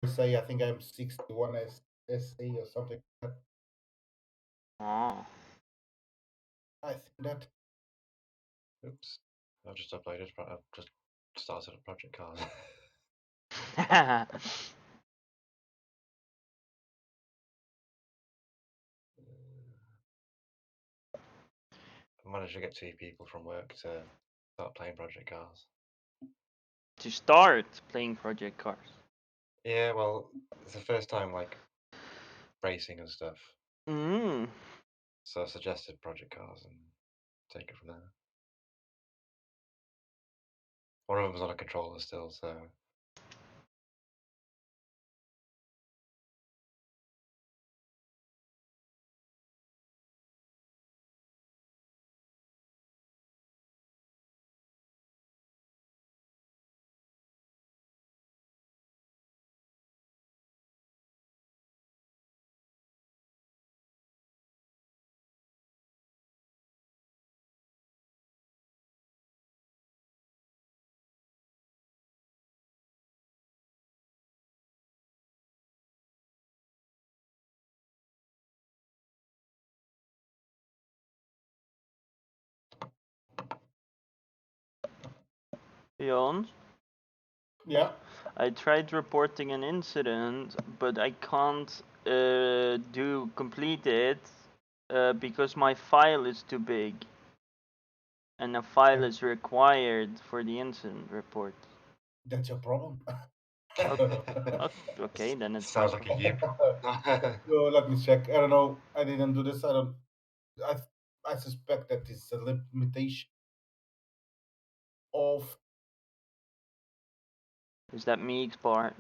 say I think I'm 61 SA or something like that. Oh. I think that. Oops. I've just uploaded. I've just started a project card. I managed to get 2 people from work to start playing project cars. To start playing project cars. Yeah, well, it's the first time like racing and stuff. Mm. So I suggested project cars and take it from there. One of them was on a controller still, so Jon, Yeah. I tried reporting an incident, but I can't complete it because my file is too big, and a file is required for the incident report. That's your problem. Okay, then it's my sounds like a you problem. So let me check. I don't know. I didn't do this. I don't. I I suspect that it's a limitation of Is that Meek's part?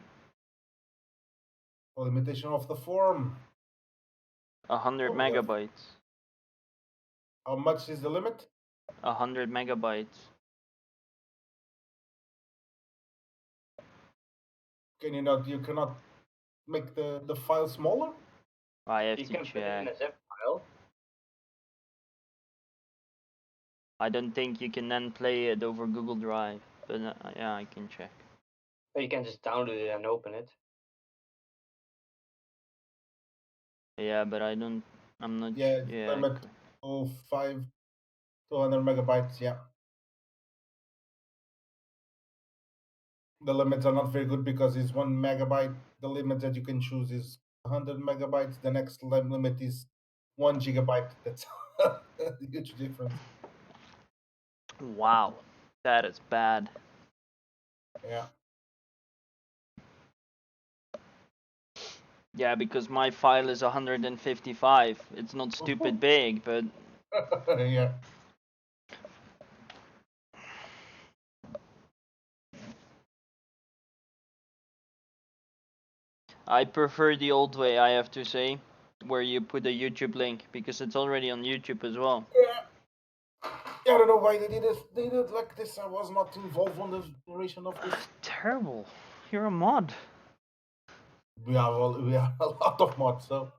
the form. 100 Oh, yeah. megabytes. How much is the limit? 100 megabytes. Can you not? You cannot make the file smaller. I have You to can put it in check. a zip file. I don't think you can then play it over Google Drive, but yeah, I can check. Or you can just download it and open it. Yeah, but I don't. I'm not. Yeah, it's Yeah. limit to 200 megabytes. Yeah. The limits are not very good because it's 1 megabyte. The limit that you can choose is 100 megabytes. The next limit is 1 gigabyte. That's a huge difference. Wow, that is bad. Yeah. Yeah, because my file is 155. It's not stupid big, but Yeah. I prefer the old way, I have to say, where you put a YouTube link because it's already on YouTube as well. Yeah. I don't know why they did it. They did it like this. I was not involved on the generation of this. Terrible. You're a mod. We have a lot of mods, so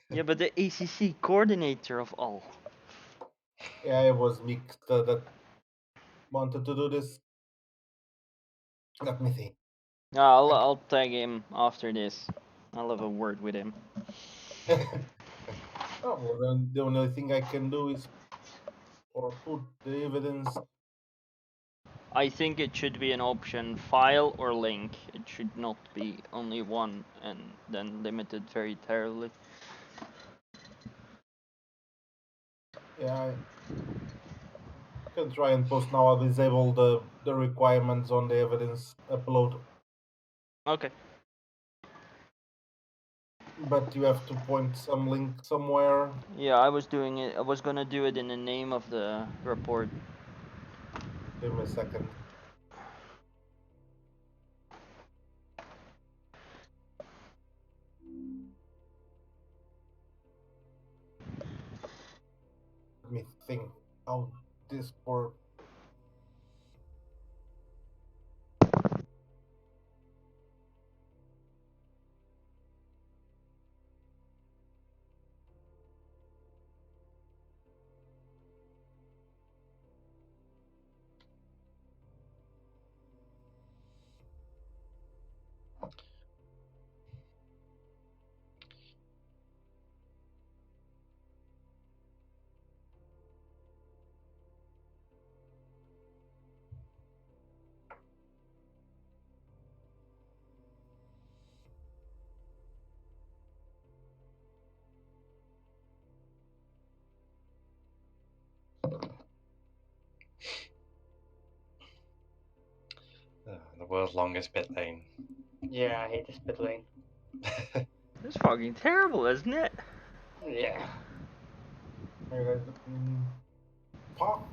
Yeah, but the ACC coordinator of all. yeah, it was mixed that wanted to do this. Let me see. I'll tag him after this. I'll have a word with him. Oh, well, then the only thing I can do is or put the evidence. I think it should be an option, file or link. It should not be only one and then limited very terribly. Yeah, I can try and post now. I'll disable the requirements on the evidence upload, Okay. but you have to point some link somewhere. Yeah, I was doing it. I was gonna do it in the name of the report. Give me a second. Let me think how this works. world's longest bit lane. Yeah, I hate this pit lane. It's fucking terrible, isn't it? Yeah. Hey, guys, pop.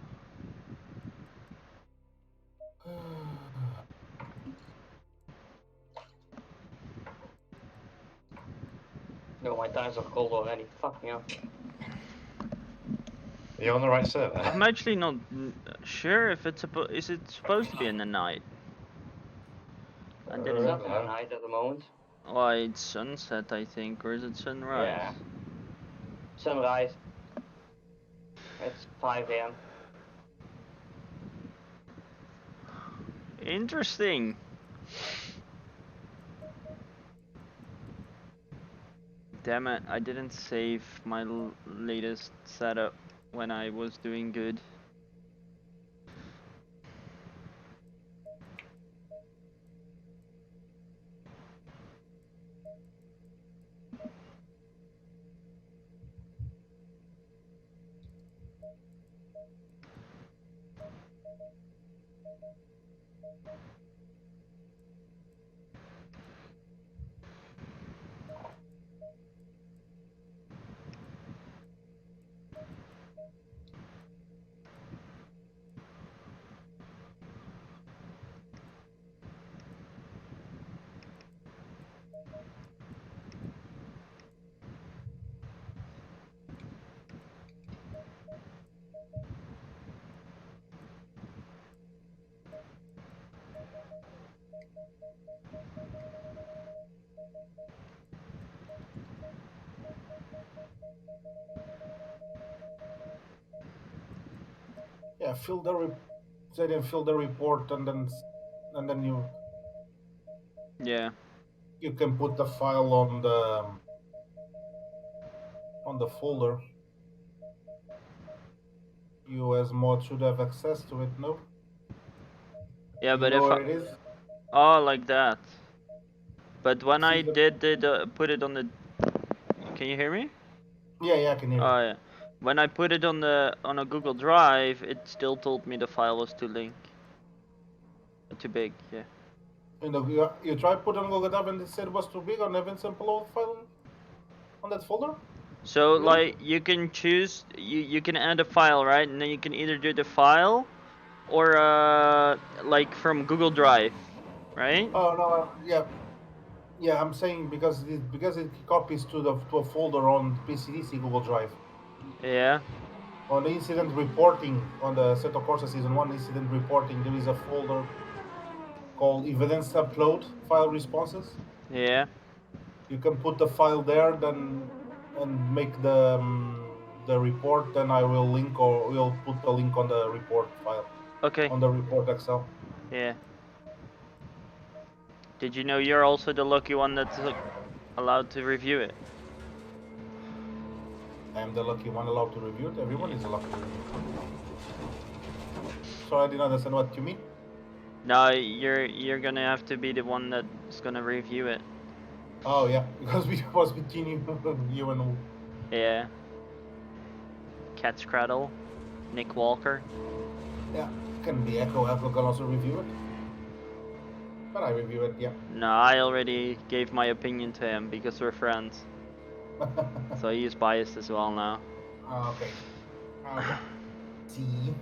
No, my times are cold already. Fuck me up. Are you on the right server? I'm actually not sure if it's is it supposed to be in the night? I It's didn't. not in the night at the moment. Oh, it's sunset, I think, or is it sunrise? Yeah. Sunrise. It's 5 a.m. Interesting. Damn it, I didn't save my latest setup when I was doing good. Yeah, fill the then fill the report, and then Yeah. you can put the file on the folder. You as mod should have access to it, no? Yeah, You but know if where I... it is? Oh, like that. But when See I the... did put it on the... Can you hear me? Yeah, I can hear you. Oh, yeah. When I put it on a Google Drive, it still told me the file was too too big, yeah. You know, you try put on Google Drive and it said it was too big on Evans and Upload file on that folder? So Really? like you can choose, you can add a file, right? And then you can either do the file or like from Google Drive, right? Oh no, yeah. I'm saying because it copies to a folder on PCDC Google Drive. Yeah. On the incident reporting on the Seto Corsa Season 1 incident reporting, there is a folder called Evidence Upload File Responses. Yeah. You can put the file there, then and make the report. Then I will link or we'll put the link on the report file Okay. on the report Excel. Yeah. Did you know you're also the lucky one that's allowed to review it? I am the lucky one allowed to review it. Everyone is allowed to review it. So I didn't understand what you mean. No, you're gonna have to be the one that's gonna review it. Oh yeah, because we was between you and Yeah. Cat's Cradle, Nick Walker. yeah, can be Echo. Echo can also review it, but I review it. Yeah. No, I already gave my opinion to him because we're friends. So he's biased as well now. Okay. Okay. See.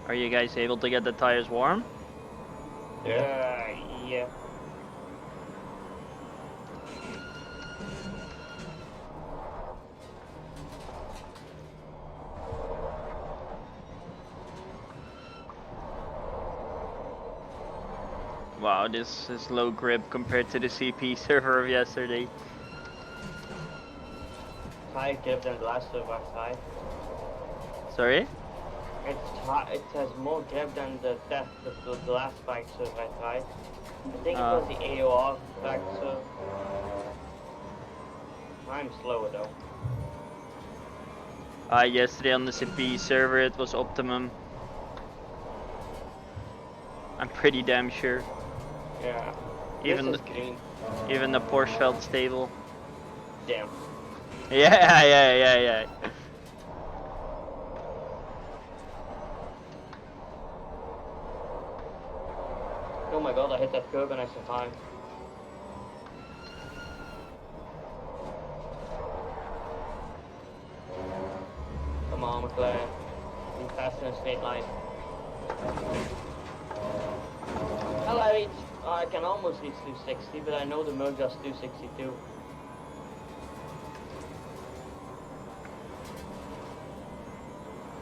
Are you guys able to get the tires warm? Yeah. Yeah. Wow, this is low grip compared to the CP server of yesterday. High grip than the last server I tried. Sorry? It has more grip than the last bike serve I tried. I think it Ah. was the AOR bike serve. I'm slower though. Yesterday on the CP server it was optimum. I'm pretty damn sure. Yeah. Even This is green. even the Porsche felt stable. Damn. Yeah. Oh my god, I hit that curb and I survived. Come on, McLaren. Be faster in a straight line. Well, I can almost reach 260, but I know the Merc does 262.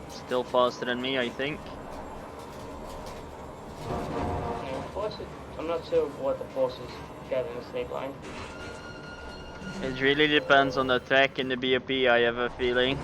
Still faster than me, I think. Yeah, forces, I'm not sure what the forces get in a straight line. It really depends on the track in the BOP, I have a feeling.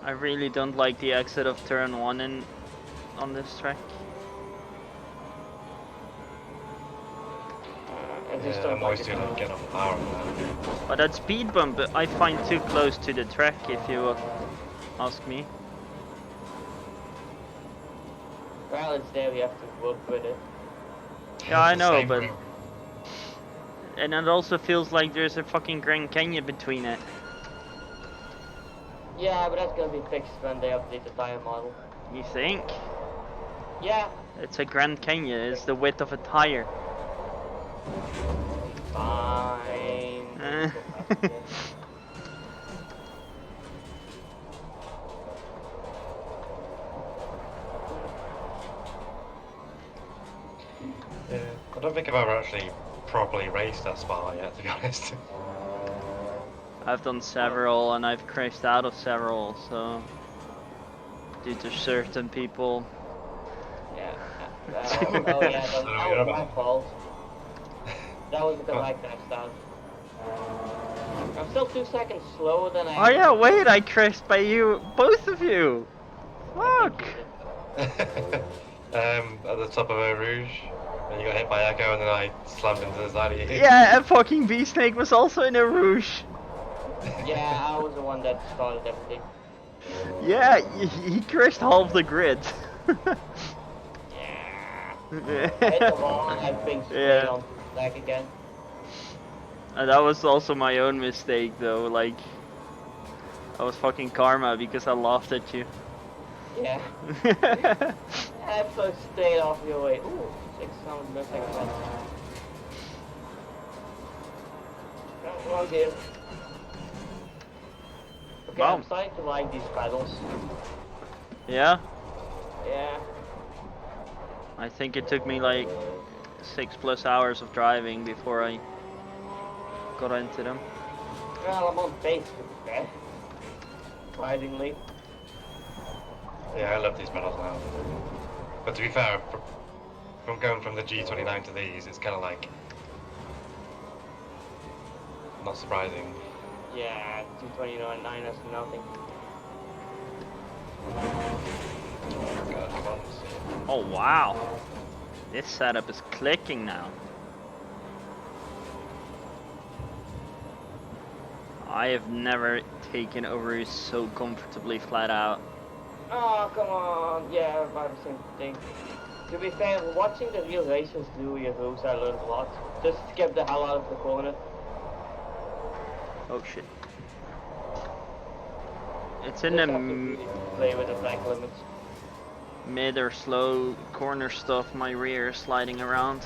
I really don't like the exit of turn 1 on this track. I just Yeah, don't I'm like always it. doing like getting off power on that. But that speed bump I find too close to the track, if you ask me. Well, it's there, we have to work with it. Yeah, I It's the know, same but... route. And it also feels like there's a fucking Grand Canyon between it. Yeah, but that's gonna be fixed when they update the tire model. You think? Yeah. It's a Grand Canyon, it's the width of a tire. Fine. Yeah, I don't think I've ever actually properly raced that Spa yet, to be honest. I've done several and I've crashed out of several, so... Due to certain people. Yeah. Oh yeah, that was my fault. That was because Oh. I crashed out. I'm still 2 seconds slower than I am. Oh yeah, wait, I crashed by you, both of you! Fuck! At the top of Eau Rouge, and you got hit by Echo, and then I slammed into the side of you. Yeah, and fucking B-Snake was also in a Rouge. Yeah, I was the one that started everything. Yeah, he crashed half the grid. Yeah. I hit the wall and I think straight on back again. And that was also my own mistake though, like... I was fucking karma because I laughed at you. Yeah. I flew straight off your way. Ooh, 600 milliseconds. Come on, dude. Okay, Wow. I'm starting to like these pedals. Yeah? Yeah. I think it took me like 6+ hours of driving before I got into them. Well, I'm on pace to be fair. Surprisingly. Yeah, I love these pedals now. But to be fair, from going from the G29 to these, it's kind of like... not surprising. Yeah, 229 is nothing. God, come on. Oh wow! This setup is clicking now. I have never taken a Rouge so comfortably flat out. Oh, come on. Yeah, about the same thing. To be fair, watching the real racers do your routes, I learned a lot. Just skip the hell out of the corner. Oh shit. It's in Just the have to really play with the track limits. mid or slow corner stuff, my rear is sliding around.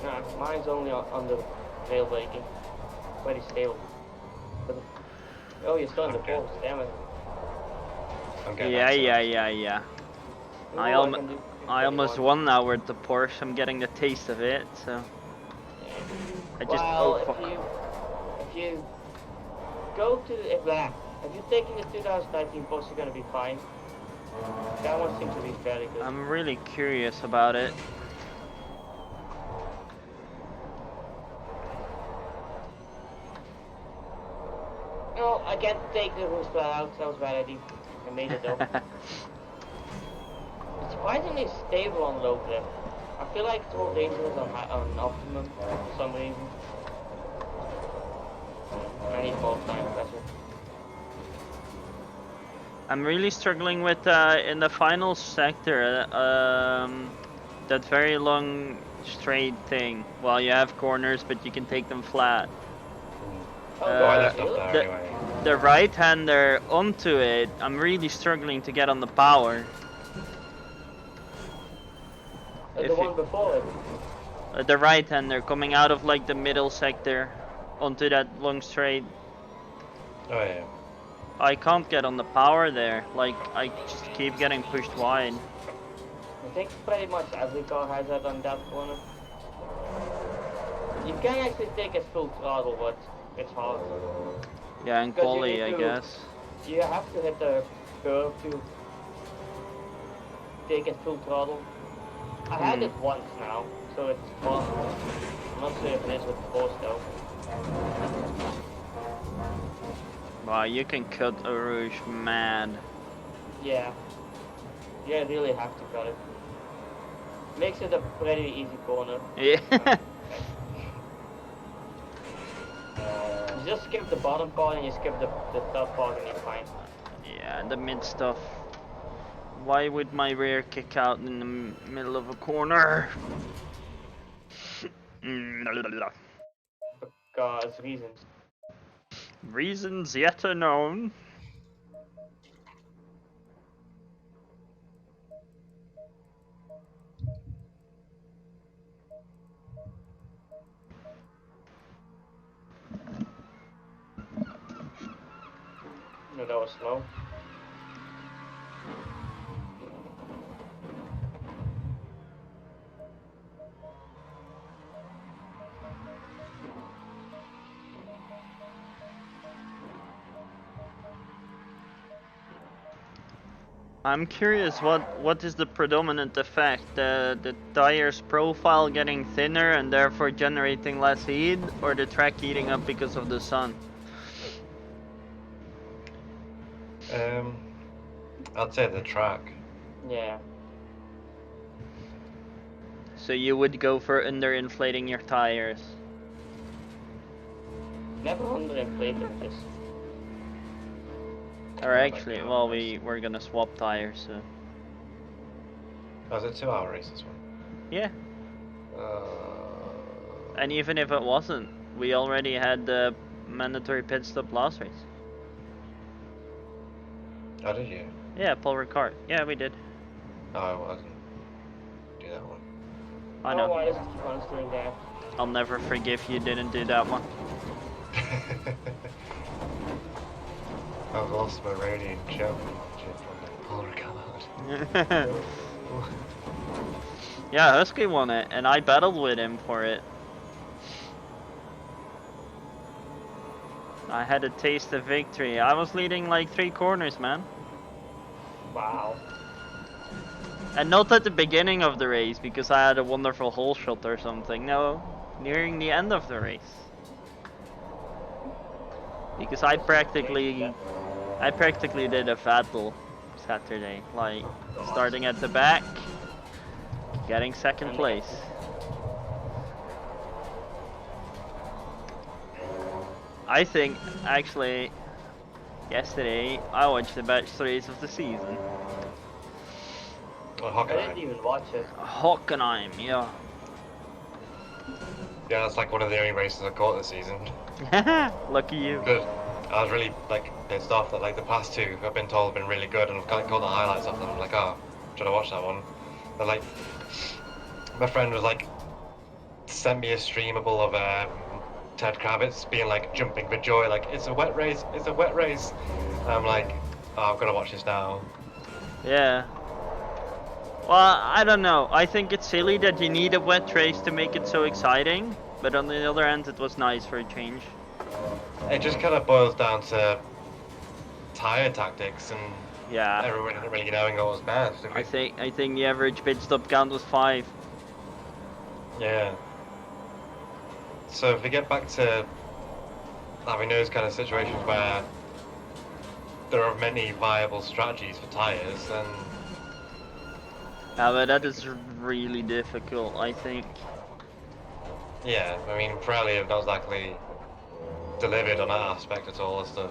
Nah, mine's only on the rail braking. Pretty stable. But, oh, you're still in the Okay. post, damn it. I'm getting Yeah. Ooh, I can do I almost 21. won now with the Porsche. I'm getting the taste of it, so Yeah. I just Well, oh fuck. you go to if you're taking the 2019 bus, you're gonna be fine. That one seems to be very good. I'm really curious about it. No, I can't take the roof out. That was bad idea. I made it though. It's surprisingly stable on low grip. I feel like it's more dangerous on optimum for some reason. I need more time pressure. I'm really struggling with in the final sector, that very long straight thing. Well, you have corners, but you can take them flat. Oh, I left off there anyway. The right-hander onto it, I'm really struggling to get on the power. The one before it? The right-hander coming out of like the middle sector onto that long straight. Oh yeah. I can't get on the power there, like I just keep getting pushed wide. I think pretty much every car has that on that corner. You can actually take it full throttle, but it's hard. Yeah, and quali, I guess. You have to hit the curve to take it full throttle. I had it once now, so it's possible. I'm not sure if it is with the force though. Wow, you can cut a Rouge mad. Yeah. You really have to cut it. Makes it a pretty easy corner. Yeah. You just skip the bottom part and you skip the top part and you're fine. Yeah, the mid stuff. Why would my rear kick out in the middle of a corner? Because reasons. Reasons yet unknown. No, that was slow. I'm curious, what is the predominant effect? The tire's profile getting thinner and therefore generating less heat, or the track heating up because of the sun? I'd say the track. Yeah. So you would go for underinflating your tires? Never underinflated this. Or actually, well, we're gonna swap tires, so... Oh, is it 2 hour race this one? Yeah. Uh, And even if it wasn't, we already had the mandatory pit stop last race. oh, did you? Yeah, Paul Ricard. Yeah, we did. No, I wasn't. Do that one. I Oh, know. why does it keep on doing that? I'll never forgive you didn't do that one. I've lost my radio championship from the polar card. Yeah, Husky won it, and I battled with him for it. I had a taste of victory. I was leading like 3 corners, man. Wow. And not at the beginning of the race, because I had a wonderful hole shot or something. No, nearing the end of the race. Because I practically did a Vettel Saturday. Like, starting at the back, getting 2nd place. I think, actually, yesterday, I watched the best race of the season. Well, I Hockenheim. didn't even watch it. Hockenheim, yeah. Yeah, that's like one of the only races I caught this season. Lucky you. Good. I was really like pissed off that like the past 2 I've been told have been really good, and I've caught the highlights of them. I'm like, oh, should I watch that one? But like, my friend was like, sent me a streamable of Ted Kravitz being like jumping for joy, like it's a wet race, it's a wet race. And I'm like, oh, I've got to watch this now. Yeah. Well, I don't know. I think it's silly that you need a wet race to make it so exciting. But on the other hand, it was nice for a change. It just kind of boils down to tire tactics and Yeah. everyone really knowing what was best. If I we, think the average pit stop count was 5. yeah. So if we get back to having those kind of situations where there are many viable strategies for tires, then Yeah, but that is really difficult, I think. yeah, I mean, Pirelli have not exactly delivered on that aspect at all, as to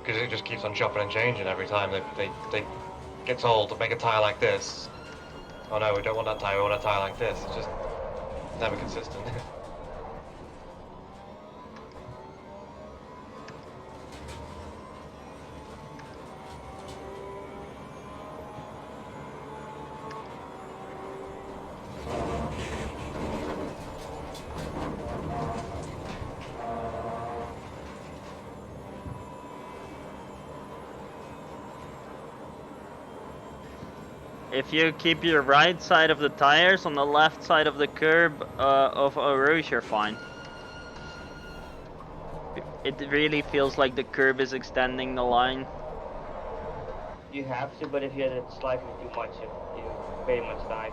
because it just keeps on chopping and changing every time they get told to make a tire like this. Oh no, we don't want that tire. We want a tire like this. It's just never consistent. If you keep your right side of the tires on the left side of the curb of a rouge, you're fine. It really feels like the curb is extending the line. You have to, but if you hit it slightly too much, you pretty much die.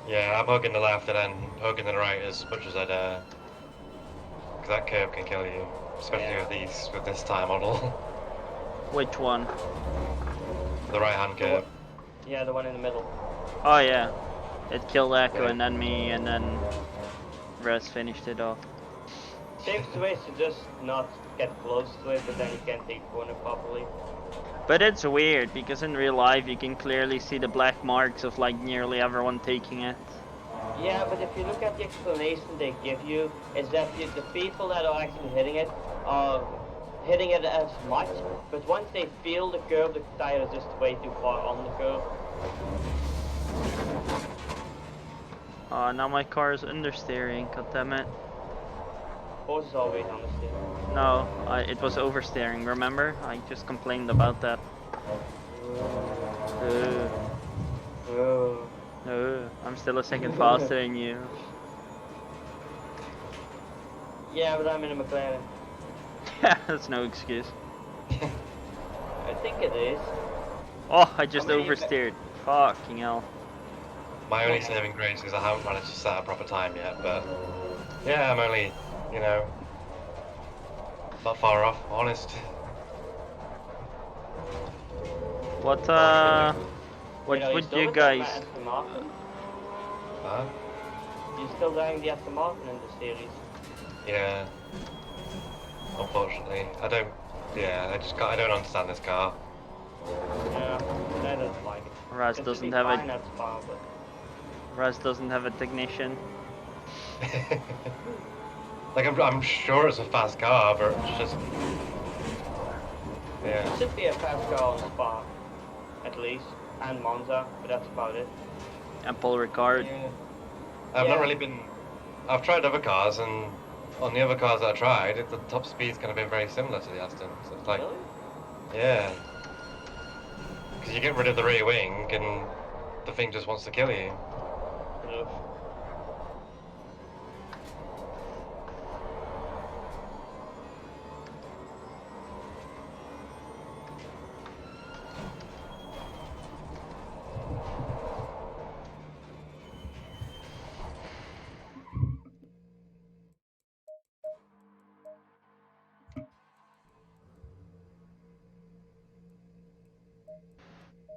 Yeah, I'm hugging the left and then hugging the right as much as I dare. Because that curve can kill you, especially with this tire model. Which one? The right hand curve. Yeah, the one in the middle. Oh yeah, it killed Echo Yeah. and then me, and then Res finished it off. Safest way is to just not get close to it, but then you can't take the corner properly. But it's weird because in real life you can clearly see the black marks of like nearly everyone taking it. Yeah, but if you look at the explanation they give you, is that the people that are actually hitting it are hitting it as much, but once they feel the curve, the tire is just way too far on the curve. Now my car is understeering, god damn it. Horse is always on the steering. No, it was oversteering, remember? I just complained about that. I'm still a second faster than you. Yeah, but I'm in a McLaren. That's no excuse. I think it is. Oh, I just How many oversteered. Fucking hell. My only saving grace is I haven't managed to set a proper time yet, but yeah, I'm only, you know, not far off, honest. What You know, would still you with that guys? Aston Martin? Huh? You're still driving the Aston Martin in the series. Yeah. Unfortunately, I don't. Yeah, I don't understand this car. Yeah, I don't like it. Raz It should doesn't be have fine a at Spa, but Raz doesn't have a technician. Like I'm sure it's a fast car, but it's just. it Yeah. should be a fast car on Spa, at least, and Monza, but that's about it. And Paul Ricard. Yeah. I've Yeah. not really been. I've tried other cars, and on the other cars that I tried, the top speed's kind of been very similar to the Aston. So it's like, Really? yeah. Because you get rid of the rear wing, and the thing just wants to kill you. Ugh.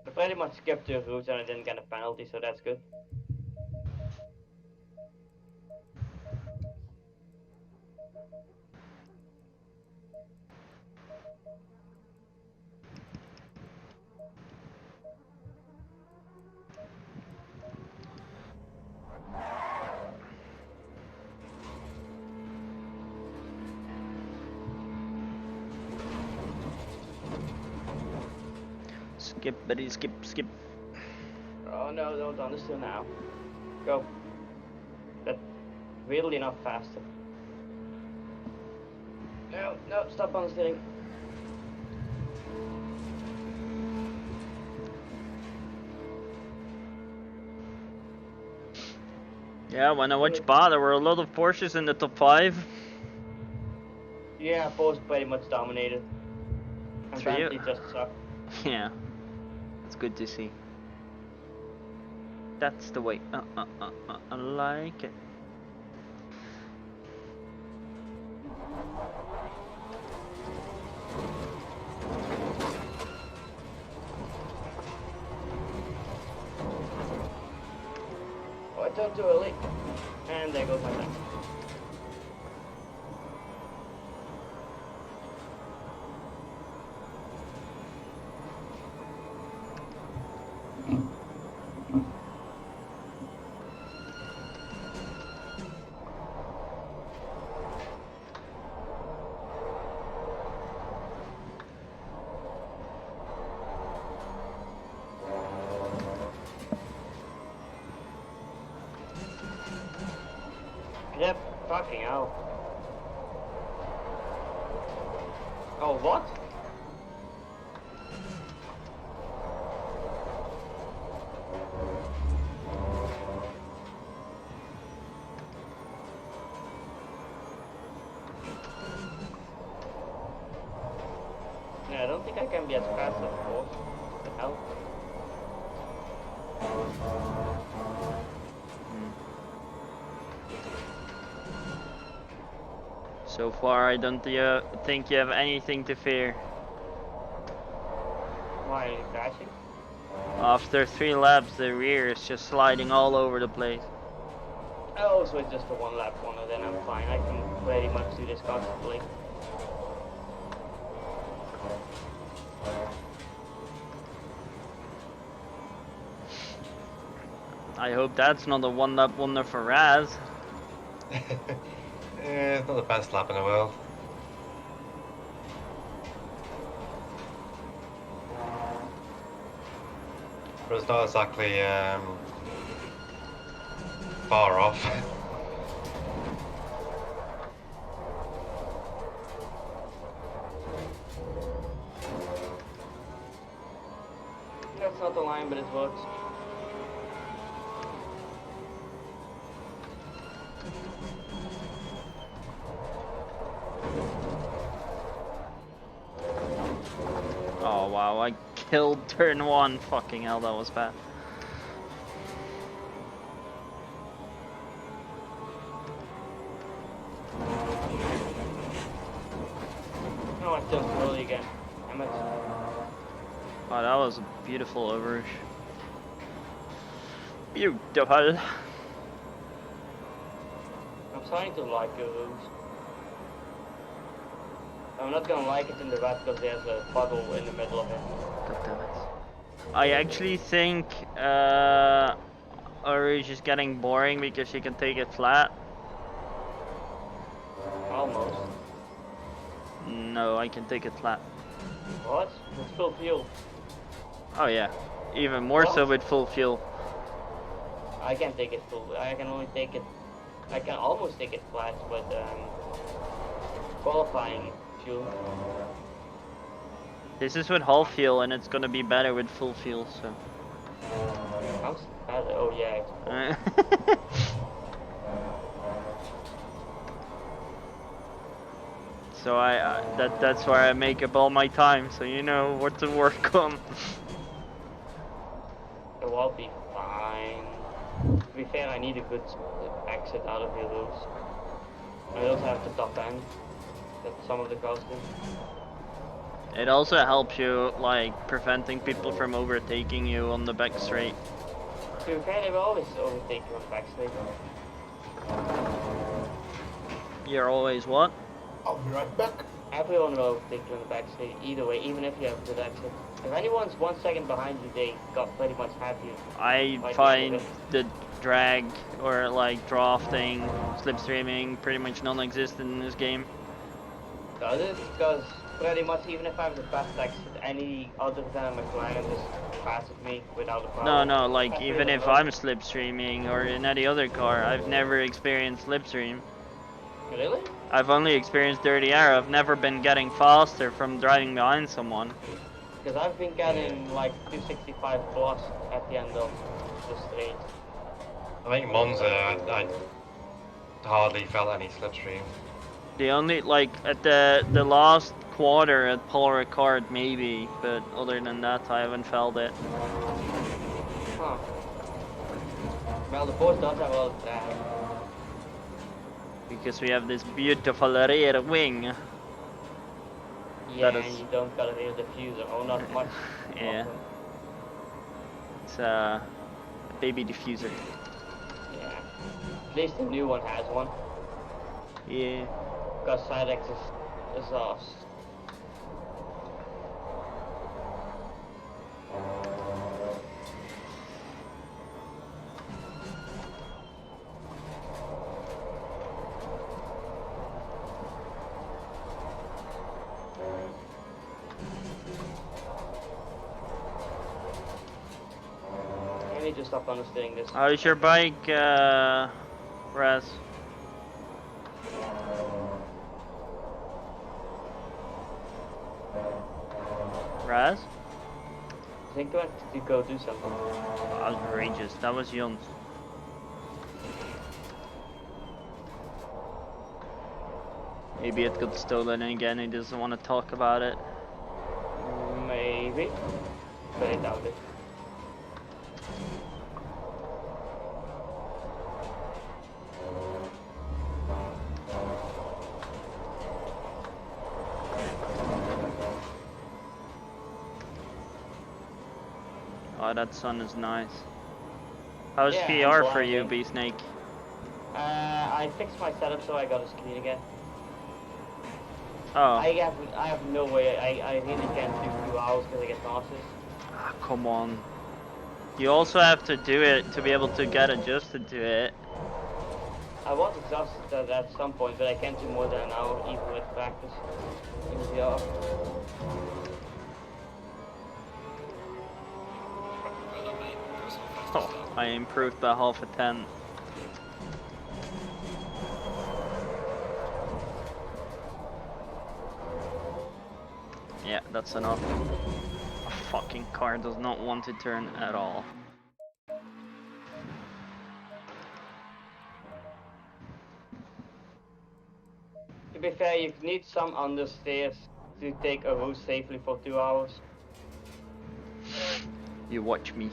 I pretty much skipped the route and I didn't get a penalty, so that's good. Skip, buddy, skip, skip. Oh no, don't understand now. Go. That's really not faster. No, no, stop on the steering. Yeah, when I watched Spa, there were a lot of Porsches in the top 5. Yeah, both pretty much dominated. And So you- Bentley just sucked. Yeah, it's good to see. That's the way. I like it. Oh, I turned too early. And there goes my time. Yep, fucking hell. Oh, what? Yeah, I don't think I can be as fast as before. What the hell? So far, I don't think you have anything to fear. Why are you crashing? After 3 laps, the rear is just sliding all over the place. Oh, so it's just a one lap one, then I'm fine. I can pretty much do this constantly. I hope that's not a 1 lap wonder for Raz. Yeah, it's not the best lap in the world. But it's not exactly far off. That's not the line, but it works. Oh wow, I killed turn 1. Fucking hell, that was bad. No, I still early again. Damn it. Oh, that was a beautiful overrush. Beautiful. I'm starting to like your rules. I'm not gonna like it in the rat because there's a puddle in the middle of it. God damn it. I actually think Orange is getting boring because she can take it flat. Almost. No, I can take it flat. What? It's full fuel. Oh yeah, even more so What? with full fuel. I can't take it full. I can only take it. I can almost take it flat, but qualifying fuel. This is with half fuel and it's gonna be better with full fuel, so. How's that? Oh yeah. It's So that's where I make up all my time, so you know what to work on. It will be fine. To be fair, I need a good exit out of here, loose. I also have the top end that some of the cars do. It also helps you like preventing people from overtaking you on the back straight. To be fair, they will always overtake you on the back straight. You're always what? I'll be right back. Everyone will overtake you on the back straight either way, even if you have a good exit. If anyone's 1 second behind you, they got pretty much have you. I Like find it. the drag or like drafting, slipstreaming pretty much non-existent in this game. Does it? Because pretty much even if I have the best exit, any other than a McLaren just passes me without a problem. No, like That's even really if low. I'm slipstreaming or in any other car, I've never experienced slipstream. Really? I've only experienced dirty air. I've never been getting faster from driving behind someone. Because I've been getting like 265 plus at the end of the straight. I think Monza, I hardly felt any slipstream. The only like at the last quarter at Paul Ricard maybe, but other than that I haven't felt it. Huh. Well, the Porsche does have a lot of drag. Because we have this beautiful rear wing. Yeah, That and is- you don't got a real diffuser, or not much. Yeah. of them. It's a baby diffuser. Yeah. At least the new one has one. Yeah. Because Sidex is exhaust. I need to stop understanding this. How's your bike, Raz? Raz? I think I have to go do something. Outrageous. That was Jons. Maybe it got stolen again. He doesn't want to talk about it. Maybe. But I doubt it. Oh, that sun is nice. How's Yeah, PR I'm for you, blinding. B-Snake? I fixed my setup so I got a screen again. Oh, I have no way. I really can't do 2 hours because I get nauseous. come on. You also have to do it to be able to get adjusted to it. I was exhausted at some point, but I can't do more than an hour even with practice. In VR. Oh, I improved by half a tenth. Yeah, that's enough. A fucking car does not want to turn at all. To be fair, you need some understairs to take a route safely for 2 hours. You watch me.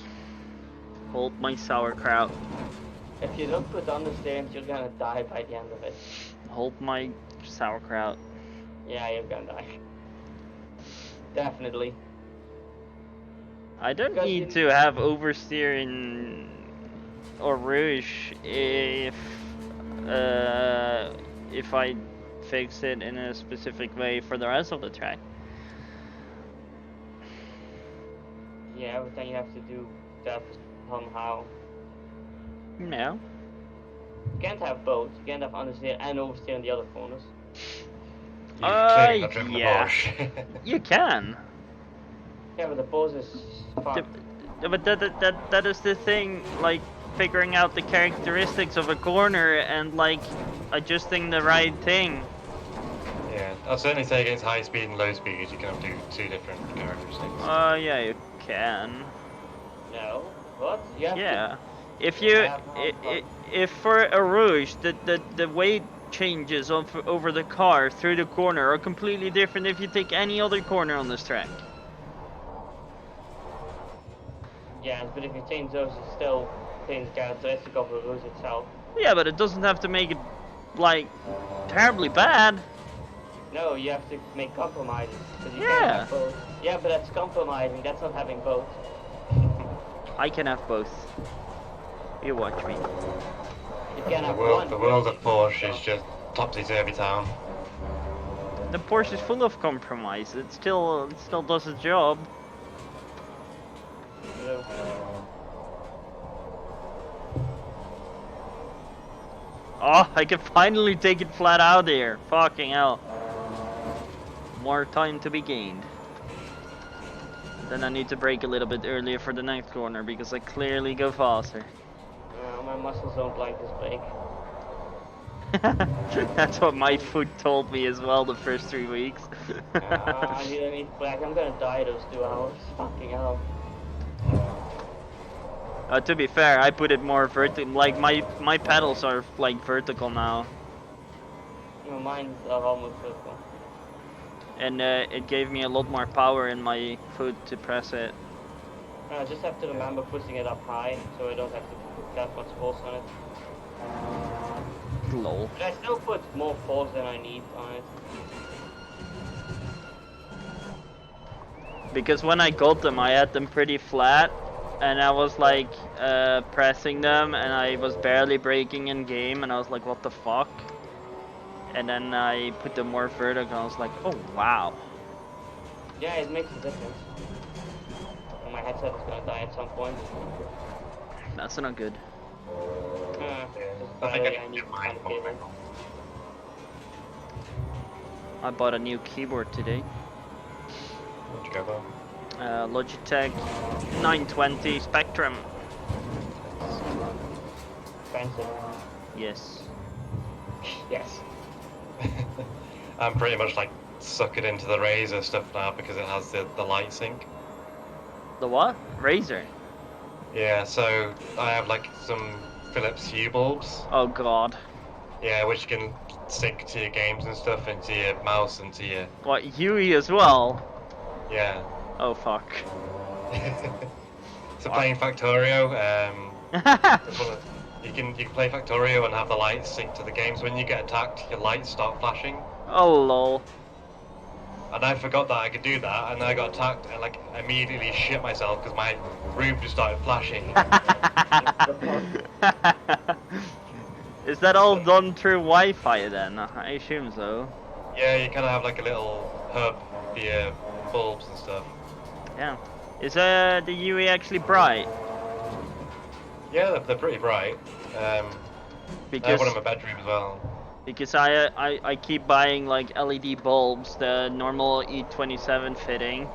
Hold my sauerkraut. If you don't put understairs, you're gonna die by the end of it. Hold my sauerkraut. Yeah, you're gonna die. Definitely. I don't Because need to have oversteer in or rouge if I fix it in a specific way for the rest of the track. Yeah, but then you have to do that somehow. No. You can't have both. You can't have understeer and oversteer in the other corners. You've clearly not driven yeah. the Porsche. You can. Yeah, but the pose is fucked. But that is the thing, like figuring out the characteristics of a corner and like adjusting the right thing. Yeah, I'd certainly say against high speed and low speed, you can do 2 different characteristics. Yeah, you can. No. What? You have Yeah. If you if for a rouge the weight changes over the car through the corner are completely different if you take any other corner on this track. Yeah, but if you change those, you still change the characteristic of the route itself. Yeah, but it doesn't have to make it like terribly bad. No, you have to make compromises. But you Yeah. can't have both. Yeah, but that's compromising. That's not having both. I can have both. You watch me. You can't have one. The world of Porsche is just topsy-turvy town. The Porsche is full of compromise. It still does its job. No. Oh, I can finally take it flat out here. Fucking hell. More time to be gained. Then I need to brake a little bit earlier for the next corner because I clearly go faster. My muscles don't like this brake. That's what my foot told me as well the first 3 weeks. I need brake. I'm gonna die those 2 hours. Fucking hell. To be fair, I put it more vertical. Like my pedals are like vertical now. Mine are almost circle. And it gave me a lot more power in my foot to press it. I just have to remember pushing it up high so I don't have to put that much force on it. Lol. But I still put more force than I need on it. Because when I got them, I had them pretty flat, and I was like pressing them, and I was barely braking in game, and I was like, what the fuck? And then I put them more vertical, and I was like, oh wow. Yeah, it makes a difference. And my headset is gonna die at some point. That's not good. Just I think barely, I I need get to mine find a more. cable. I bought a new keyboard today. Where'd you go though? Logitech 920 Spectrum. Expensive. Yes. Yes. I'm pretty much like sucking into the Razer stuff now because it has the light sync. The what? Razer. Yeah, so I have like some Philips Hue bulbs. Oh god. Yeah, which can sync to your games and stuff, into your mouse and to your What, Huey as well? yeah. Oh fuck. So playing Factorio, you can play Factorio and have the lights sync to the games. When you get attacked, your lights start flashing. Oh lol. And I forgot that I could do that, and I got attacked and like immediately shit myself because my room just started flashing. Is that all done through Wi-Fi then? I assume so. Yeah, you kind of have like a little hub for your bulbs and stuff. Yeah. Is the UE actually bright? Yeah, they're pretty bright. I have Because one in my bedroom as well. because I keep buying like LED bulbs, the normal E27 fitting,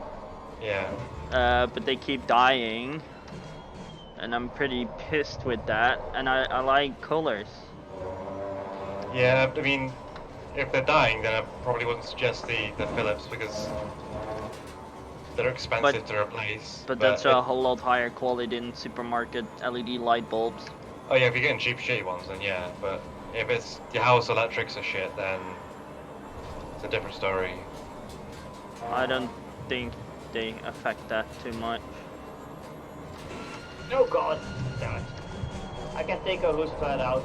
Yeah. but they keep dying, and I'm pretty pissed with that. And I like colors. Yeah, I mean, if they're dying, then I probably wouldn't suggest the Philips because they're expensive to replace. But that's a whole lot higher quality than supermarket LED light bulbs. Oh yeah, if you're getting cheap shitty ones, then yeah. But if it's your house electrics are shit, then it's a different story. I don't think they affect that too much. Oh god, damn it. I can take a loose thread out.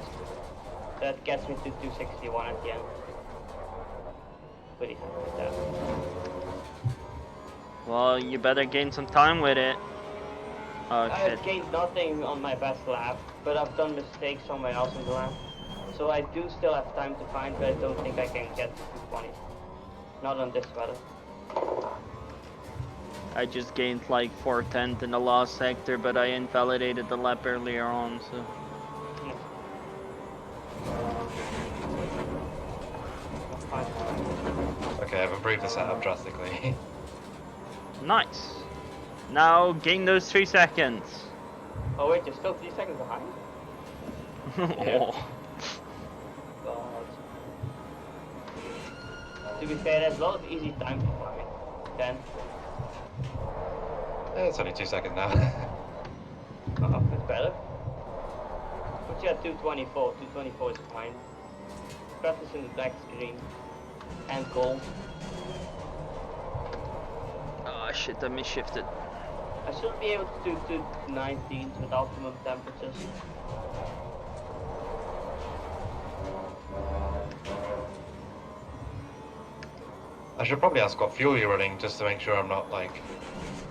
That gets me to 261 at the end. Pretty happy with that. Well, you better gain some time with it. Oh I shit. have gained nothing on my best lap, but I've done mistakes somewhere else in the lap. So I do still have time to find, but I don't think I can get to 220. Not on this weather. I just gained like 4/10 in the last sector, but I invalidated the lap earlier on, so. Okay, I've improved the setup drastically. Nice. Now gain those 3 seconds. Oh wait, you're still 3 seconds behind? Oh. God. To be fair, there's a lot of easy time for farming. 10. It's only 2 seconds now. Oh, it's better. Put you at 224. 224 is fine. Practice in the black screen. And gold. Oh shit, I misshifted. I should be able to do 219s with optimum temperatures. I should probably ask what fuel you're running just to make sure I'm not like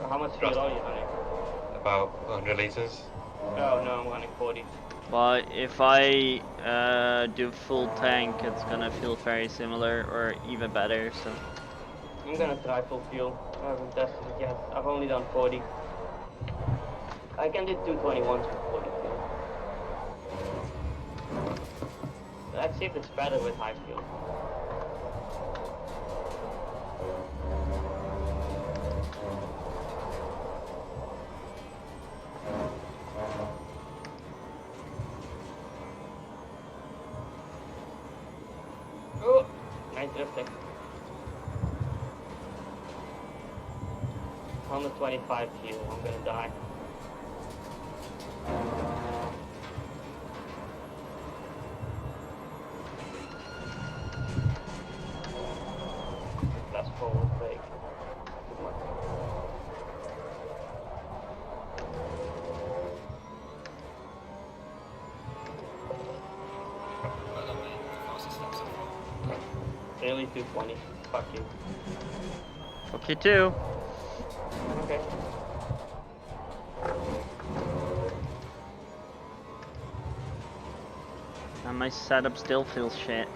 How much fuel are you running? about 100 liters. Oh no, I'm running 40. Well, if I do full tank, it's gonna feel very similar or even better, so. I'm gonna try full fuel. I haven't tested it yet. I've only done 40. I can do 221s with 40 fuel. Let's see if it's better with high fuel. Oh, nice drifting. 125 fuel, I'm gonna die. only 220. Fuck you. Fuck you too. Okay. And my setup still feels shit.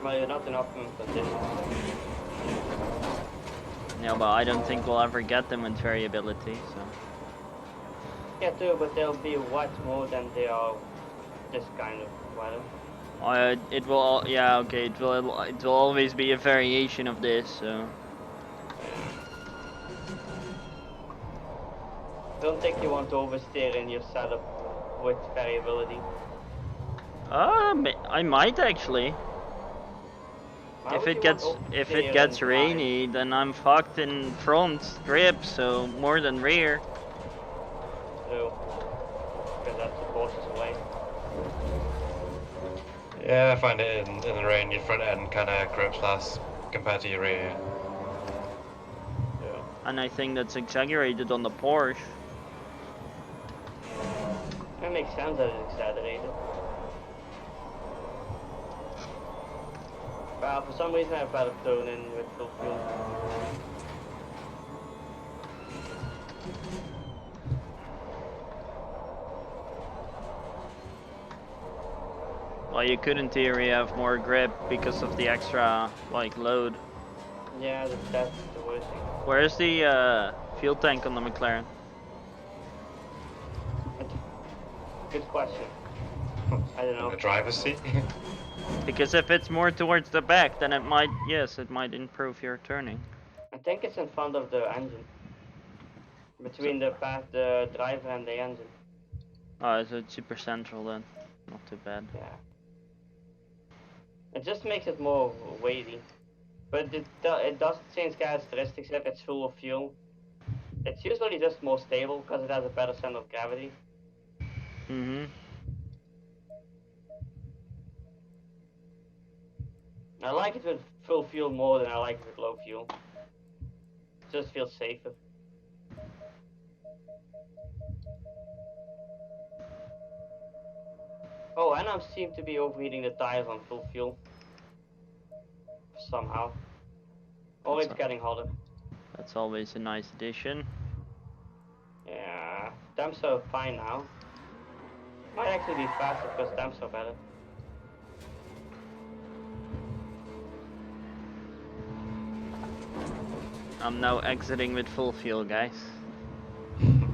Well, you're not in optimum condition. Yeah, but I don't think we'll ever get them with variability, so. Yeah, too, but they'll be what more than they are this kind of weather. It will, yeah, okay, it will always be a variation of this, so. Don't think you want to oversteer in your setup with variability. I might actually. Why If would it you want gets oversteer and rainy, then I'm fucked in front grip, so more than rear. drive? Because that's the closest way. Yeah, I find it in the rain, your front end kind of grips less compared to your rear. Yeah. And I think that's exaggerated on the Porsche. It makes sense that it's exaggerated. But for some reason I've had a tone in with full fuel. Well, you could in theory have more grip because of the extra like load. Yeah, that's the worst thing. Where's the fuel tank on the McLaren? Good question. I don't In know. the driver's seat. Because if it's more towards the back, then it might, yes, it might improve your turning. I think it's in front of the engine. Between the driver and the engine. Oh, so it's super central then. Not too bad. Yeah. It just makes it more weighty. But it doesn't change characteristics if it's full of fuel. It's usually just more stable because it has a better center of gravity. Mm-hmm. I like it with full fuel more than I like it with low fuel. It just feels safer. Oh, and I seem to be overheating the tires on full fuel. Somehow. Or it's getting hotter. That's always a nice addition. Yeah, temps are fine now. Might actually be faster because temps are better. I'm now exiting with full fuel, guys.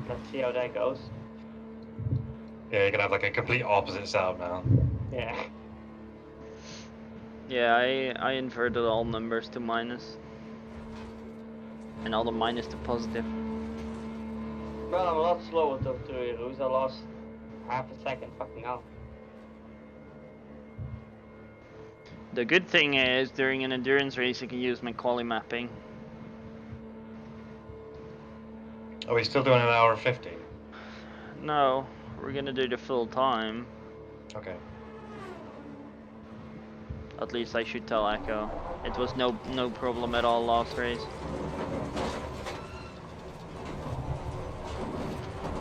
Let's see how that goes. Yeah, you're gonna have like a complete opposite setup now. Yeah. Yeah, I inverted all numbers to minus. And all the minus to positive. Well, I'm a lot slower to lose. I lost half a second. Fucking hell. The good thing is, during an endurance race, you can use Macaulay mapping. Are we still doing an hour and 50? No, we're gonna do the full time. Okay. At least I should tell Echo. It was no problem at all last race.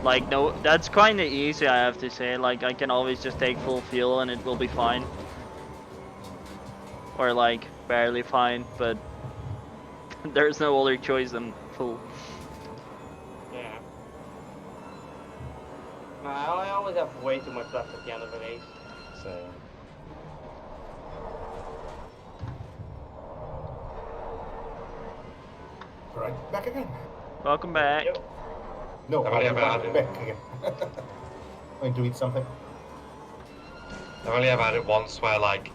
Like, no, that's kinda easy, I have to say. Like, I can always just take full fuel and it will be fine. Or like, barely fine, but there's no other choice than full. Yeah. I always have way too much left at the end of a race. So. Right, back again. Welcome back. Yep. No, I've only I'll be ever had back, it. back again. Going to eat something. I've only ever had it once where like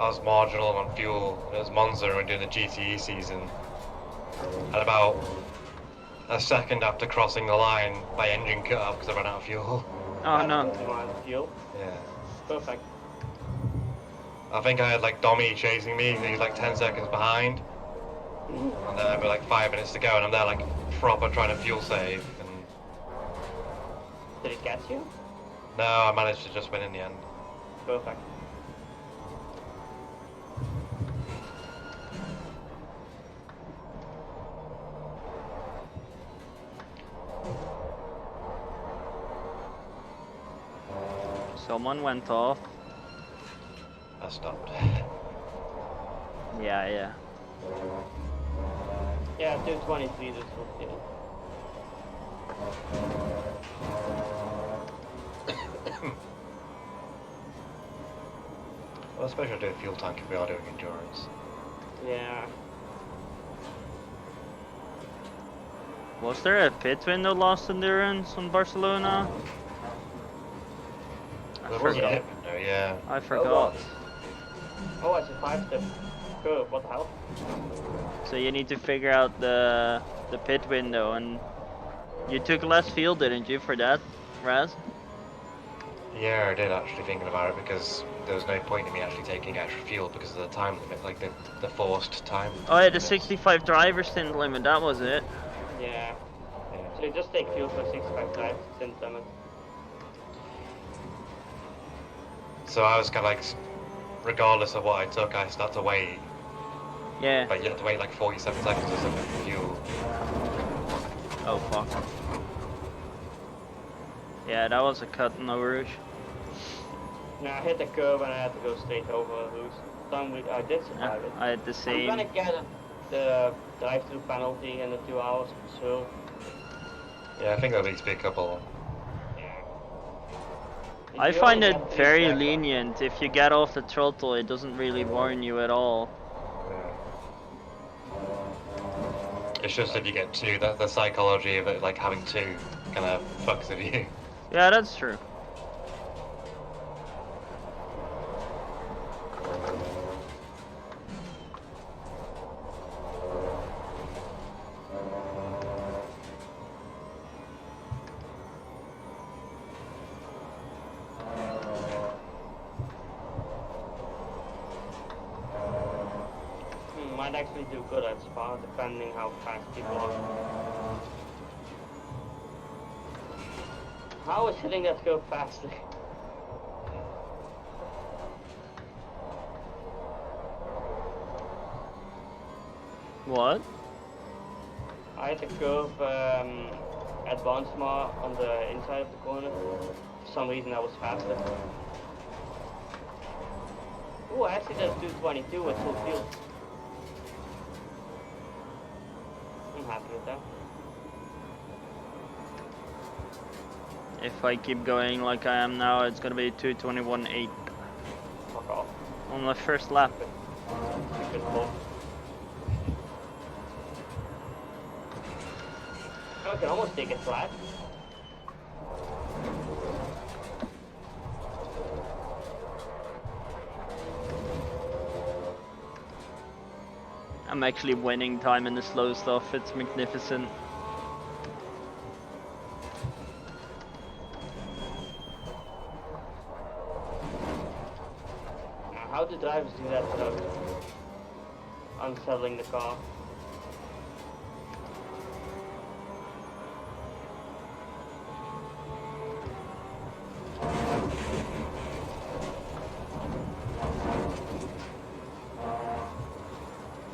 I was marginal on fuel. It was Monza and we were doing the GTE season. And about a second after crossing the line, my engine cut up because I ran out of fuel. Oh no. That's amount of fuel. Yeah. Perfect. I think I had like Dommy chasing me. He's like 10 seconds behind. And then we're like 5 minutes to go, and I'm there like proper trying to fuel save. And Did it catch you? no, I managed to just win in the end. Perfect. Someone went off. stopped. Yeah, yeah. Yeah, 223 this full field. Well, especially do a fuel tank if we are doing endurance. Yeah. Was there a pit window last endurance on Barcelona? There was a forgot. pit window, yeah. I forgot. Oh, it's a 5-step curve. What the hell? So you need to figure out the pit window, and you took less fuel, didn't you, for that, Raz? Yeah, I did actually thinking about it because there was no point in me actually taking extra fuel because of the time limit, like the forced time. Oh yeah, the limits. 65 driver stint limit, that was it. Yeah. Yeah. So you just take fuel for 65 drives since limit. So I was kind of like, regardless of what I took, I start to wait. Yeah. But you have to wait like 47 seconds or something for fuel. Oh fuck. Yeah, that was a cut in the rouge. Now I hit the curve and I had to go straight over loose. I did survive it. I had the I'm same. gonna get the drive-through penalty in the 2 hours for sure. Yeah, I think there'll need to be a couple. I You find only it get 3 very steps. lenient. If you get off the throttle, it doesn't really warn you at all. Yeah. It's just if you get two, the psychology of it, like having two, kind of fucks with you. Yeah, that's true. Might actually do good at Spa, depending how fast people are. How is hitting that curve faster? What? I had the curve at Bonsmar on the inside of the corner. For some reason that was faster. Ooh, I actually did 222 with full field. I'm happy with that. If I keep going like I am now, it's gonna be 2:21.8 Fuck off. on the first lap. Good pull. I can almost take it flat. I'm actually winning time in the slow stuff. It's magnificent. Now, how do drivers do that without unsettling the car?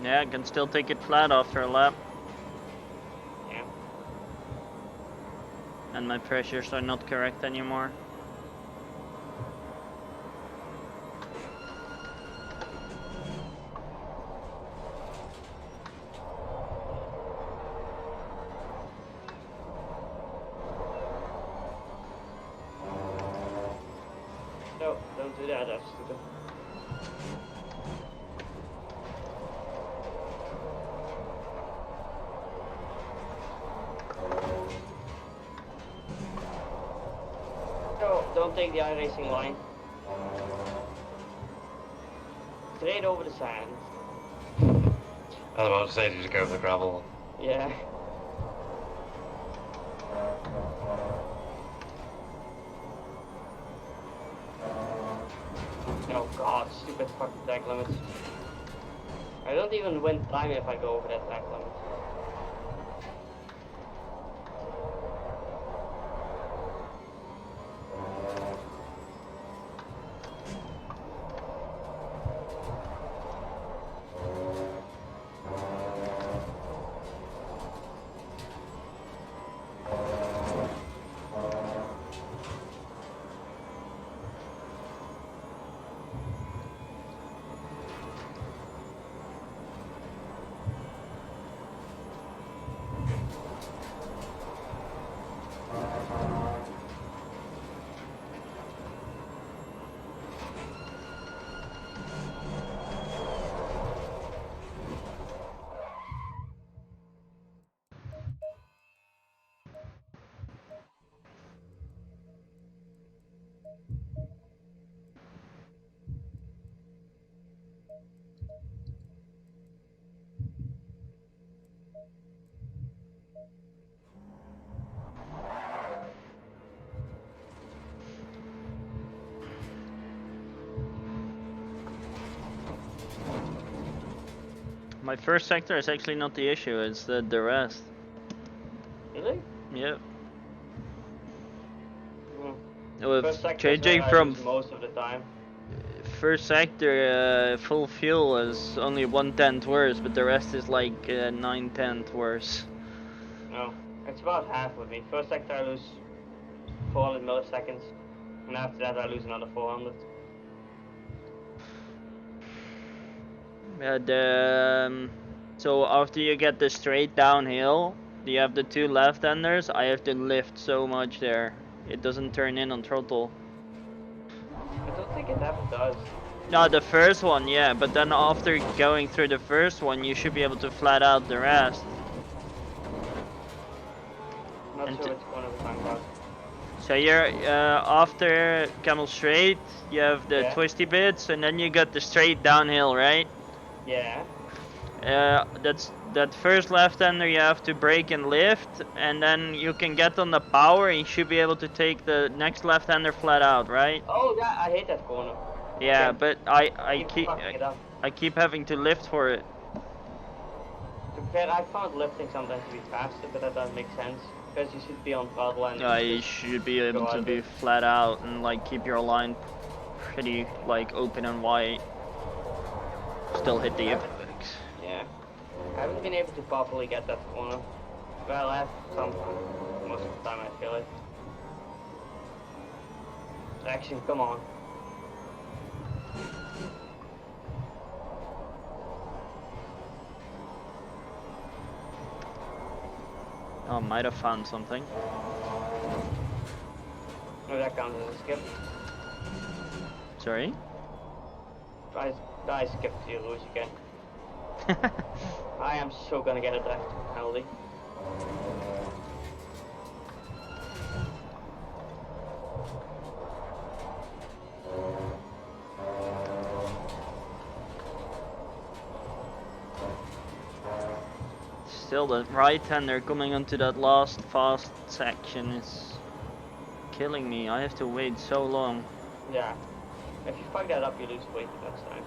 Yeah, I can still take it flat after a lap. Yeah. And my pressures are not correct anymore. No, don't do that, that's stupid. No, don't take the iRacing line. Straight over the sand. I was about to say, just go over the gravel. Yeah. Oh god, stupid fucking track limits. I don't even win time if I go over that track limit. My first sector is actually not the issue, it's the rest. Really? Yep. First With sector is changing where I from lose most of the time. first sector, full fuel is only 1/10 worse, but the rest is like 9/10 worse. No, it's about half with me. First sector I lose 400 milliseconds, and after that I lose another 400. So after you get the straight downhill, you have the two left-handers. I have to lift so much there. It doesn't turn in on throttle. I don't think it ever does. No, the first one, yeah, but then after going through the first one, you should be able to flat out the rest. Not And sure which one we're talking about. So you're after Camel Straight, you have the Yeah. twisty bits, and then you got the straight downhill, right? Yeah. That's that first left-hander you have to brake and lift, and then you can get on the power, and you should be able to take the next left-hander flat out, right? Oh yeah, I hate that corner. Yeah, Okay. but Keep fucking it up. I keep having to lift for it. To be fair, I found lifting sometimes to be faster, but that doesn't make sense. Because you should be on throttle and You just should be able go to out be there. flat out and like keep your line pretty like open and wide. Still hit the apex. Yeah. I haven't been able to properly get that corner. Well, I have some most of the time I feel it. Action, come on. Oh, might have found something. No, that counts as a skip. Sorry? I skipped you, lose again. I am so gonna get a draft penalty. Still, the right-hander coming onto that last fast section is killing me. I have to wait so long. Yeah. If you fuck that up, you lose weight next time.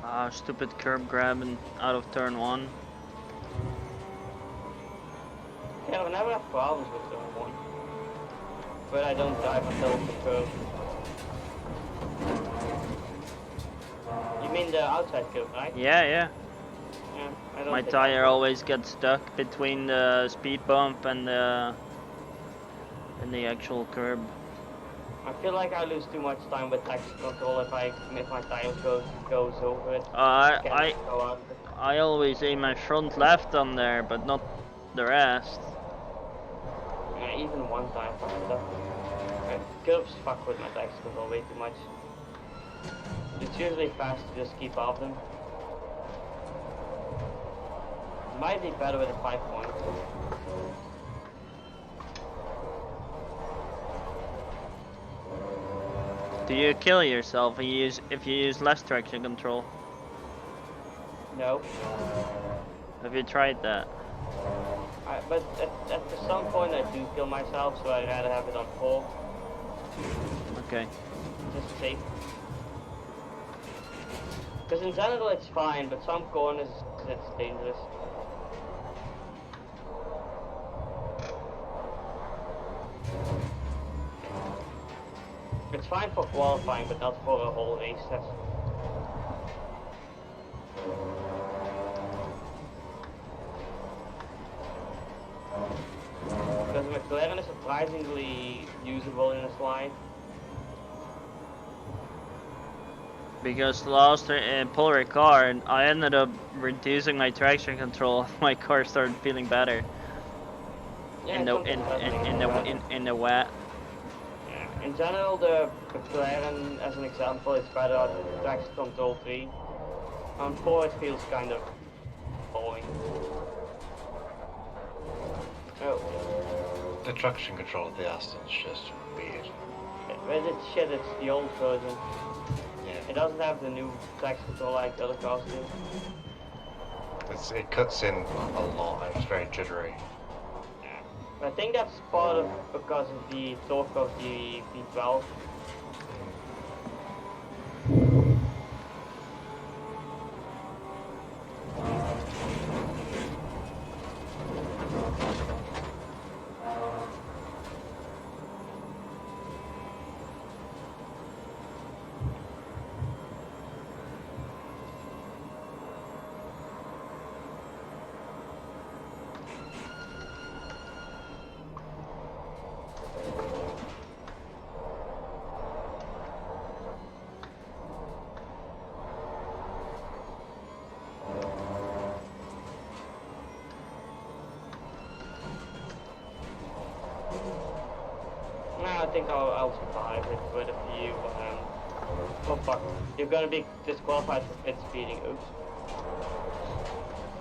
Ah, stupid curb grabbing out of turn 1. Yeah, I never have problems with turn 1. But I don't dive until the curve. You mean the outside curve, right? Yeah. Yeah, I don't My think tire I- always gets stuck between the speed bump and the actual curb. I feel like I lose too much time with traction control if my tires goes over it. Can't go out of it. I always aim my front left on there, but not the rest. Yeah, even one time fucked it up. Curves fuck with my traction control way too much. It's usually fast to just keep off them. Might be better with a 5-point. Do you kill yourself if you use less traction control? No. Have you tried that? But at some point I do kill myself, so I'd rather have it on 4. Okay. Just safe. Because in general it's fine, but some corners it's dangerous. It's fine for qualifying, but not for a whole race. Because McLaren is surprisingly usable in a slide. Because last Paul Ricard, I ended up reducing my traction control. My car started feeling better Yeah, in it's the something that makes it better. in the wet. Yeah. In general, the McLaren, as an example, is better at traction control 3. On 4, it feels kind of boring. Oh, The traction control of the Aston's just weird. but it's shit, it's the old version. Yeah. It doesn't have the new traction control like the other cars do. It cuts in a lot and it's very jittery. I think that's part of because of the torque of the V12. No, I think I'll survive it with a few. Oh fuck, you're gonna be disqualified for pit speeding. Oops.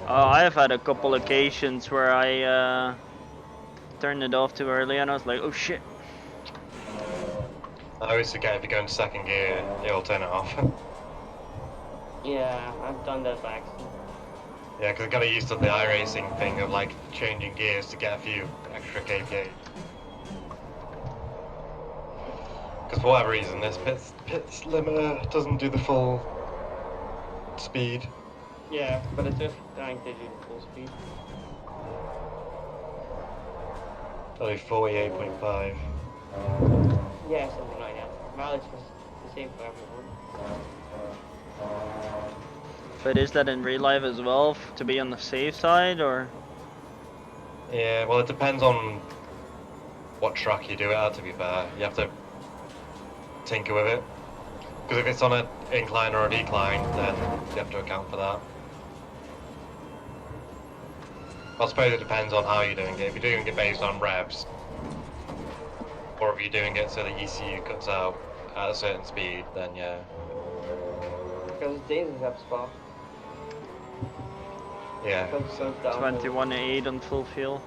I have had a couple occasions where I turned it off too early, and I was like, oh shit. I always forget if you go into second gear, it'll turn it off. Yeah, I've done that by accident. Yeah, because I got used to the iRacing thing of like changing gears to get a few extra kph. Because for whatever reason, this pit limiter doesn't do the full speed. Yeah, but it's just trying to do the full speed. Only 48.5. Yeah, something like that. Mileage was the same for everyone. But is that in real life as well to be on the safe side, or? Yeah, well, it depends on what track you do it at. To be fair, you have to tinker with it. Because if it's on an incline or a decline, then you have to account for that. I suppose it depends on how you're doing it. If you're doing it based on revs, or if you're doing it so the ECU cuts out at a certain speed, then yeah. Because it's dangerous at Spa. Yeah. Because it goes down. 21.8 on full fuel.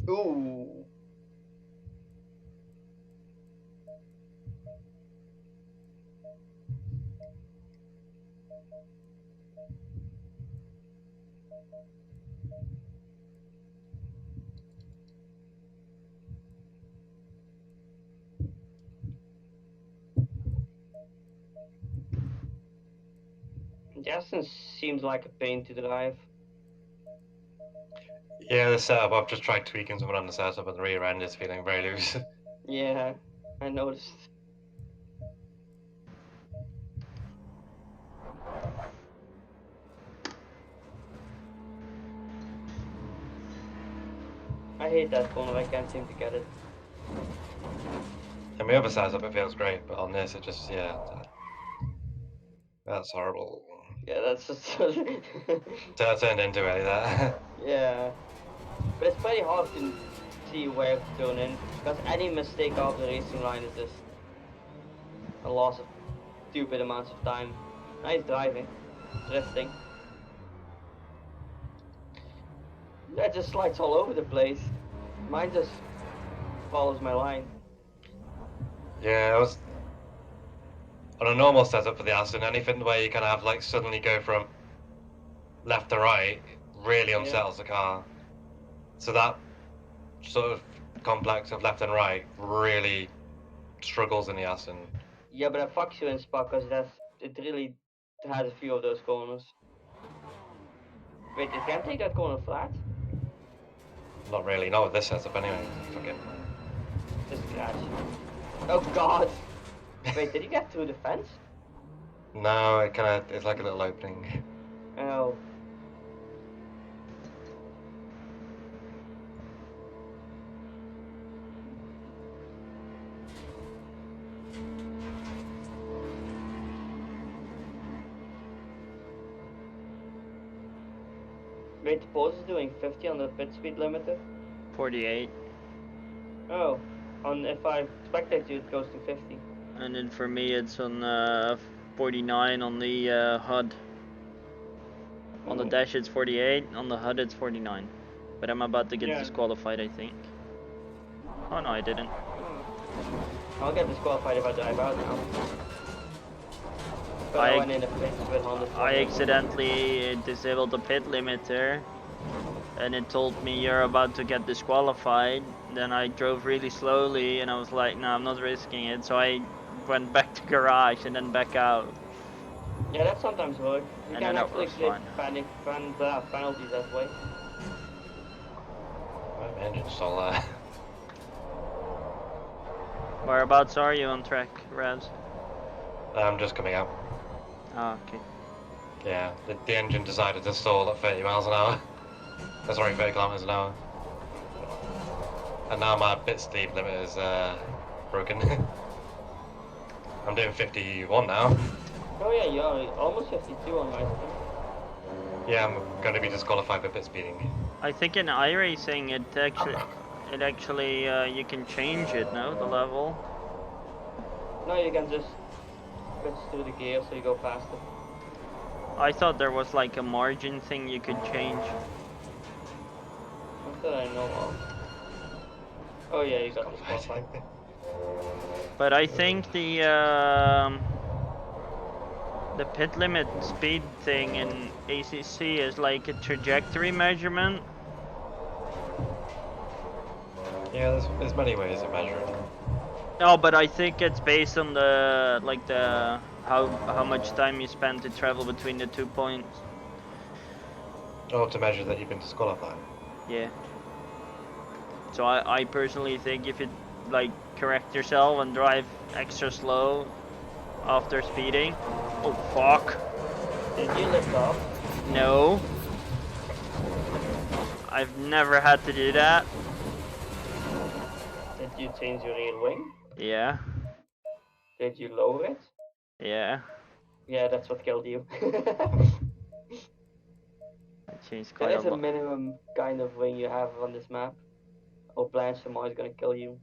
Ooh. Justin seems like a pain to drive. Yeah, the setup. I've just tried tweaking something on the setup, and the rear end is feeling very loose. Yeah, I noticed. I hate that corner, I can't seem to get it. And my other setup, it feels great, but on this, it just that's horrible. Yeah, that's just... So I turned into it. That. yeah. But it's pretty hard to see where to turn in, because any mistake off the racing line is just a loss of stupid amounts of time. Nice driving. Drifting. That just slides all over the place. Mine just follows my line. Yeah, it was on a normal setup for the Aston. Anything where you kind of have like suddenly go from left to right really Yeah. unsettles the car. So that sort of complex of left and right really struggles in the Aston. Yeah, but it fucks you in spot because it really has a few of those corners. Wait, it can't take that corner flat? Not really, not with this setup anyway. Fucking. Just crash. Oh god! Wait, did he get through the fence? No, it's like a little opening. Oh. Wait, the pause is doing 50 on the pit speed limiter? 48. Oh. If I spectate you, it goes to 50. And then for me, it's on 49 on the HUD. On the dash, it's 48. On the HUD, it's 49. But I'm about to get Yeah. disqualified, I think. Oh no, I didn't. I'll get disqualified if I drive out now. But I went in the pits with Honda. I accidentally disabled the pit limiter, and it told me you're about to get disqualified. Then I drove really slowly, and I was like, no, I'm not risking it. So I went back to garage and then back out. Yeah, that sometimes works. You And can then it actually was clip fine. penalties that way. My engine's still there. Whereabouts are you on track, Raz? I'm just coming out. Ah, okay. Yeah, the engine decided to stall at 30 miles an hour. Sorry, 30 kilometers an hour. And now my pit speed limit is broken. I'm doing 51 now. Oh yeah, you're almost 52 on my screen. Yeah, I'm going to be disqualified for pit speeding. I think in iRacing it actually you can change it, no, the level. No, you can just switch to the gear so you go faster. I thought there was like a margin thing you could change. Not that I know of. Oh yeah, you got disqualified. But I think the pit limit speed thing in ACC is like a trajectory measurement. Yeah, there's many ways of measuring it. No, but I think it's based on the how much time you spend to travel between the 2 points. Oh, to measure that you've been disqualified. Yeah. So I personally think if you like correct yourself and drive extra slow after speeding. Oh fuck. Did you lift off? No. I've never had to do that. Did you change your rear wing? Yeah. Did you lower it? Yeah. Yeah, that's what killed you. I changed That quite a is a lot. minimum kind of wing you have on this map. Or Blanche Samar is gonna kill you.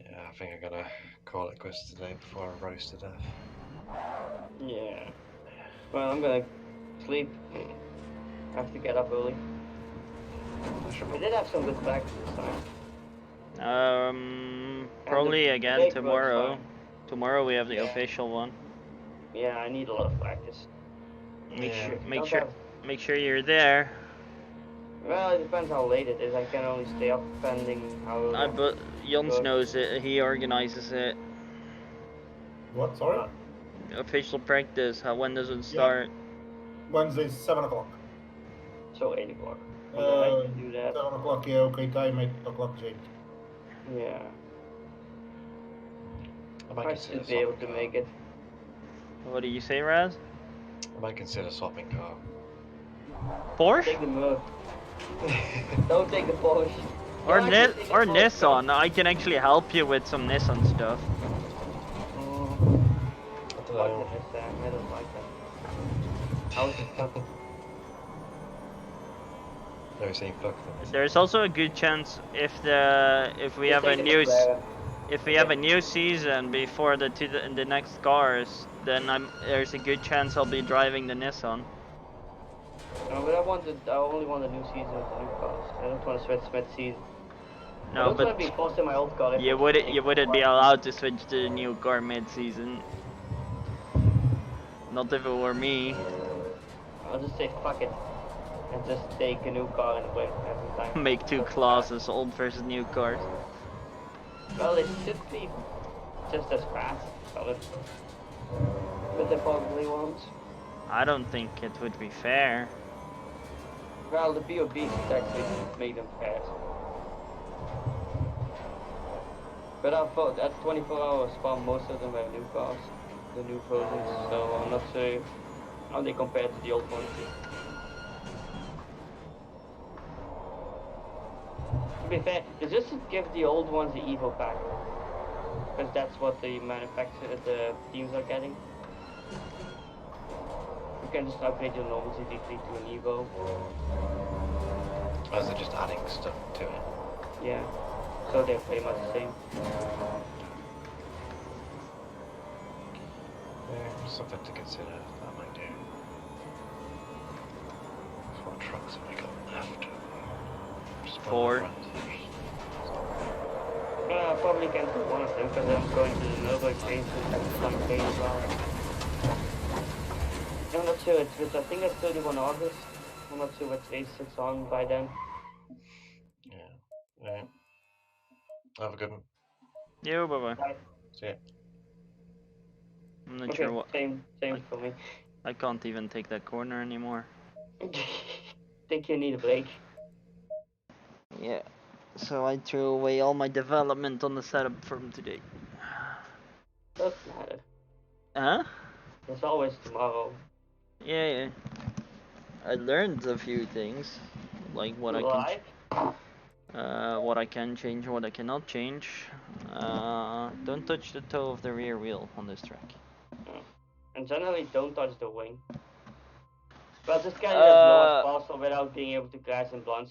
Yeah, I think I'm gonna call it quits today before I roast to death. Yeah. Well, I'm gonna sleep. I have to get up early. I should We did have some good practice this time. Probably again break was tomorrow. fine. Tomorrow we have the Yeah. official one. Yeah, I need a lot of practice. Make Yeah. sure, Don't make sure you're there. Well, it depends how late it is. I can only stay up depending how. But Jons Good. knows it. He organizes it. What? Sorry. Official practice. When does it Yeah. start? Wednesday, 7 o'clock. So 8 o'clock. I can do that. 7 o'clock. Yeah. Okay. Time 8 o'clock, Jake. Yeah. I might I consider should be able swapping to car. make it. What do you say, Raz? I might consider swapping car. Porsche Take the move. Don't take the Porsche. or Don't actually take the or Porsche. Nissan? I can actually help you with some Nissan stuff. I don't Fuck know. it, Sam. I don't like that. How is it fuck? Never seen fuck them. There's also a good chance if we Just have a take the new McLaren. if we have a new season before the next cars, then there's a good chance I'll be driving the Nissan. No, but I only want a new season with the new cars. I don't want to switch mid-season. I No, don't but want to be forced in my old car. if you it's wouldn't taking be one. allowed to switch to the new car mid-season. Not if it were me. I'll just say fuck it and just take a new car and win every time. Make two That's classes, old versus new cars. fast. Well, it should be just as fast, but they probably won't. I don't think it would be fair. Well, the BOB should actually make them fast. But I thought at 24-hour spawn, most of them were new cars, the new versions, so I'm not sure how they compare to the old ones. To be fair, they just should give the old ones the Evo pack, because that's what the teams are getting. You can just upgrade your normal GT3 to an Evo. As they're just adding stuff to it. Yeah, so they're pretty much the same. Yeah, something to consider. That might do. What trucks have we got left? Just one 4. front. I probably can do one of them because I'm going to the Nürburgring at some day as well. I'm not sure, I think it's 31 August. I'm not sure what race it's on by then. Yeah. Yeah. Have a good one. Yo, bye bye. See ya. I'm not Okay, sure what. same for me. I can't even take that corner anymore. Think you need a break. Yeah. So I threw away all my development on the setup from today. Doesn't matter. Huh? There's always tomorrow. Yeah. I learned a few things, like what I can change, what I cannot change. Don't touch the toe of the rear wheel on this track. And generally don't touch the wing. But just get it as low as possible without being able to crash in blind